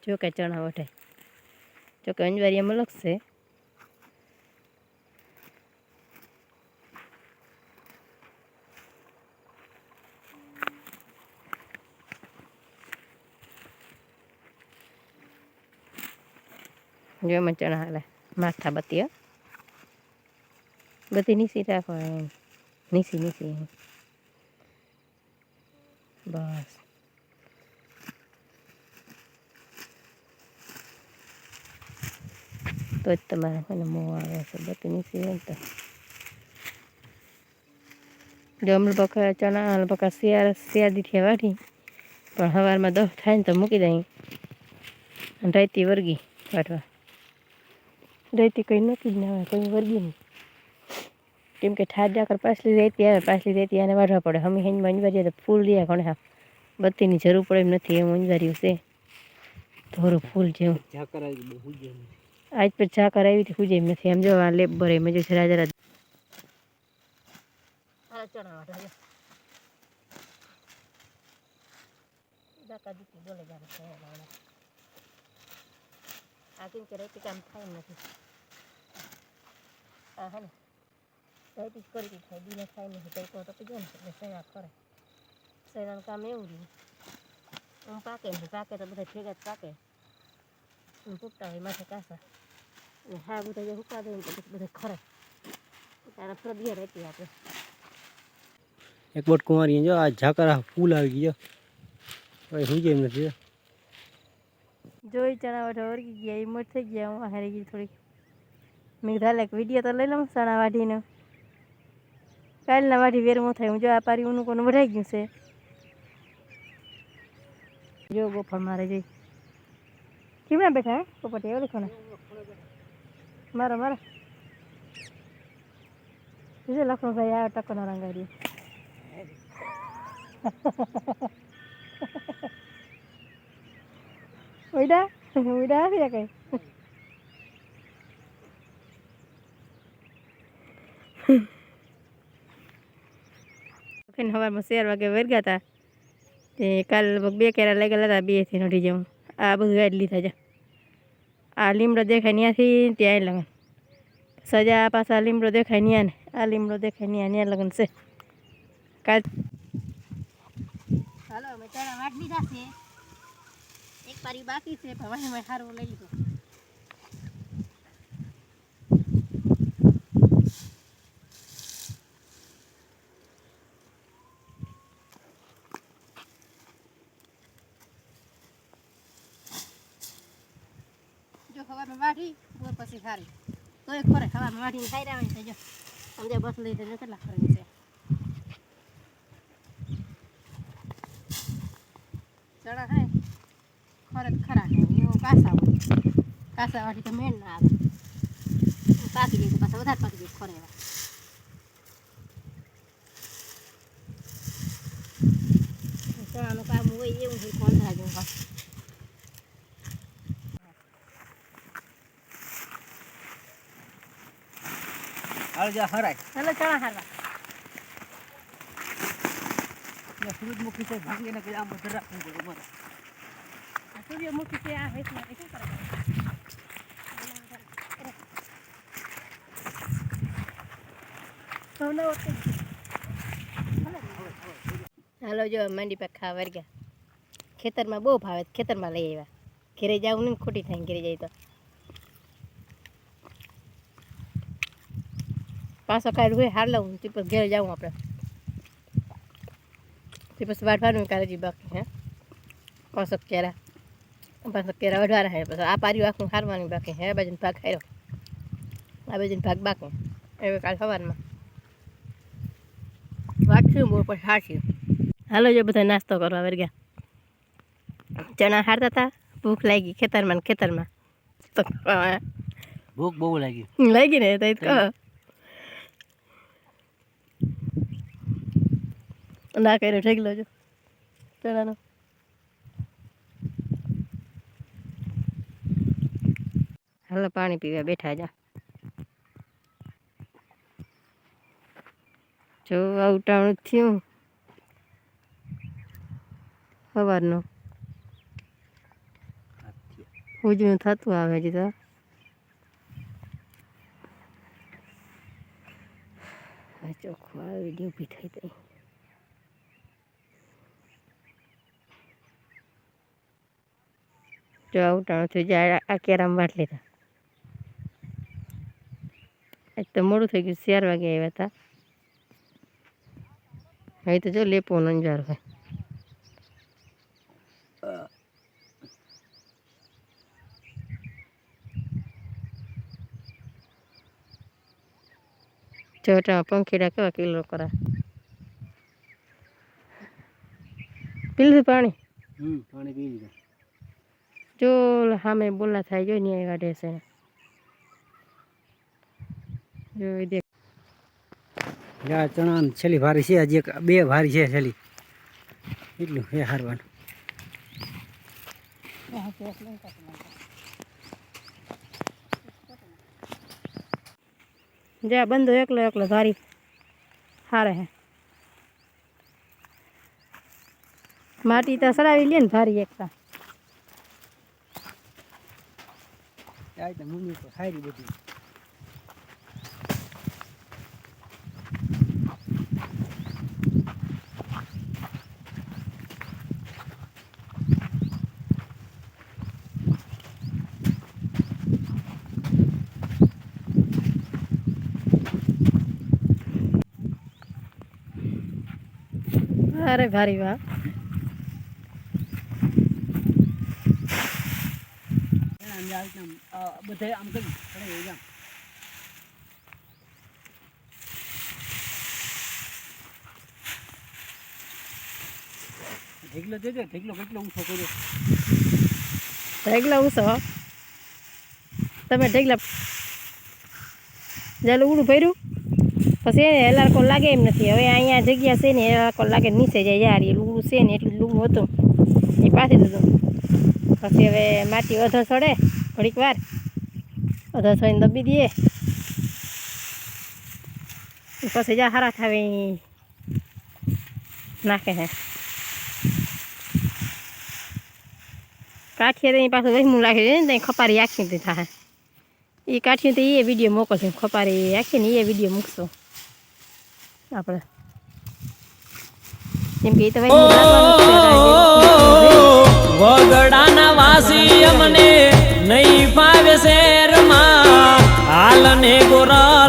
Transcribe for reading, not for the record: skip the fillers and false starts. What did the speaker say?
જો કે ચણા વઢે જો કે અંજવારીયામાં લખશે જો એમાં ચણા હાલે માથા બત્તી બધી નીસી રાખો નીસી નીસી બસ તો જ તમારે મને મોં આવે છે બધી નીસી હોય તો જો અમલ બકા ચણા અમલ બકા શિયાળી થી વાઢી પણ સવારમાં 10 થાય ને તો મૂકી દઈ અને રાતી વર્ગી કાઢવા રાતી કંઈ નક્કી જ ના આવે કંઈ વર્ગી નહીં કેમ કે ઠાડા કર પાછલી રેતી આવે પાછલી રેતી આને વાઢવા પડે હમી હેñ મંજવારી તો ફૂલ રહ્યા ઘણે હા બત્તીની જરૂર પડે એમ નથી એમ મંજવાર્યું છે થોડું ફૂલ જેવું આજ પર ચા કરાવી હતી હુજે એમ નથી એમ જો આ લેબ ભરે મેં જો જરા જરા ચણા વાઢવા દાકા દીકી બોલે જાને આ કેમ કે રેતી કામ થાય નથી આ હે ને રેતી કરી થાય દીને થાય નહીં તો ટપી જાય ને એટલે સેના કરે સેનાનું કામ એવું રહ્યું હું પાકે ને પાકે તો બધા ભેગા જ પાકે ફૂટતા હોય માથે કાસા હા બધા જે હુકા દે ને તો બધા ખરે તારા પ્રદિયા રહેતી આપણે એક બોટ કુંવારી જો આ ઝાકરા ફૂલ આવી ગયો ભાઈ હું જેમ નથી જોઈ ચણા વાઢા વર્ગી ગયા એ મોટ થઈ ગયા હું હારી ગઈ થોડીક મેં કીધું એક વિડીયો તો લઈ લઉં ચણા વાઢીને કાલના વાઢી વેરમો થાય હું જો આ પારી ઊનું કોનું વઢાઈ ગયું છે જો ગોફળ મારે જોઈ કેમના બેઠા હે પોપટી એવો લખો ને મારો મારો બીજો લખો ભાઈ આ ટકોનો રંગાડી ઉડા ઉડા આવ્યા કઈ સવારમાં 4 વાગે વર્ગ્યા હતા તે કાલ લગભગ 2 કેરા લઈ ગયેલા હતા 2 થી નડી જાઉં આ બધું વાડ લીધા છે આ લીમડો દેખાય ત્યાંથી ત્યાં લગન સજા પાછા લીમડો દેખાય ત્યાં ને આ લીમડો દેખાય ત્યાં લગન છે કાલ હાલો અમે ચણા વાટ લીધા છે એક પારી બાકી છે પણ મેં સારું લઈ લીધું જો ખવામાં વાઢી બોર પછી ખારી તો એક ખરે ખવામાં વાઢીને ખાઈ રહેવાની છે જો સમજે બસ લઈ તો કેટલા ખરી છે ચણા હે ખરે ખરા હે એવું કાસા હોય કાસા વાઢી તો મેળ ના આવે પાકી જાય તો પાછા વધારે પાકી જાય ખરે એવા ચણાનું કામ હોય એવું હોય કોંધરા જેવું કામ હાલ જા હરાય ચાલો ચણા હારવા સૂરજમુખી છે ભાંગીને કે આમ ધરા બરોબર સૂર્યમુખી છે આ હેઠમાં શું કરે હાલો જો મંડી પર ખાવા વર્ગ્યા ખેતરમાં બહુ ભાવે ખેતરમાં લઈ આવ્યા ઘેરે જાવું નહીં ખોટી થાય ઘેરે જાય તો પાછો કાઢ હોય હાર લઉં તે પછી ઘેર જાઉં આપણે તે પછી વાઢવાનું કાળજી બાકી હે પાછો કેરા વઢવાના હે પછી આ પાર્યું આખું હારવાની બાકી હે બાજુનો ભાગ ખાયો આ બાજુનો ભાગ બાકી હવે કાલ સવારમાં વાટશું બહુ પછી હારશું હાલો જો બધા નાસ્તો કરવા વર્ગ્યા ચણા હારતા હતા ભૂખ લાગી ખેતરમાં તો ભૂખ બહુ લાગી લાગી ને તો કહો ના કર્યો ઠેકલો જો ચણાનો હાલો પાણી પીવા બેઠા જા જો ઉટાણું થયું સવારનું ઉજળું થતું આવે હજી તો ચોખ્ખું આવે વિડીયો ઊભી થઈ તઈ જો ઉટાણું થયું જાય આ કેરામ વાટ લીધા આજ તો મોડું થઈ ગયું 4 વાગે આવ્યા હતા હવે તો જો લેપો નંજારો હોય ચોટા પંખીડા કેવા કિલો કરા પીલું પાણી પાણી પી લીધા જો સામે બોલા થાય જો ને કાઢે છે જો દેખ યા ચણા છેલ્લી ભારી છે હજી 2 ભારી છે છેલ્લી એટલું હે હારવાનું જા બંધો એકલો એકલો ભારી હારે હે માટી તો સડાવી લે ને ભારી એકતા આ તો મુની તો સારી બધી અરે ભારી વાહ બધા આમ કરી ઢેકલો દેજો ઢેકલો કેટલો ઊંચો કર્યો ઢેગલા ઉસો તમે ઢેગલા જેલ ઉડું ભર્યું પછી એને એલારકો લાગે એમ નથી હવે અહીંયા જગ્યા છે ને એલારકો લાગે નીચે જાય યાર એ લુગડું છે ને એટલું લુગડું હતું એ પાછી દીધું પછી હવે માટી અધો સડે ઘડીક વાર અધો સડીને દબી દઈએ પછી જા હારા થાવે નાખે હે કાઠીએ તો પાછું વહેમું લાગે છે ને ત્યાં ખપારી આખી થાય એ કાઠીએ તો એ વિડીયો મોકલશે ખપારી આખી ને એ વિડીયો મૂકશો આપણે કેમ કે એ તો વગડાના વાસી અમને નહીં ફાવે શેરમાં હાલ ને ગોરલ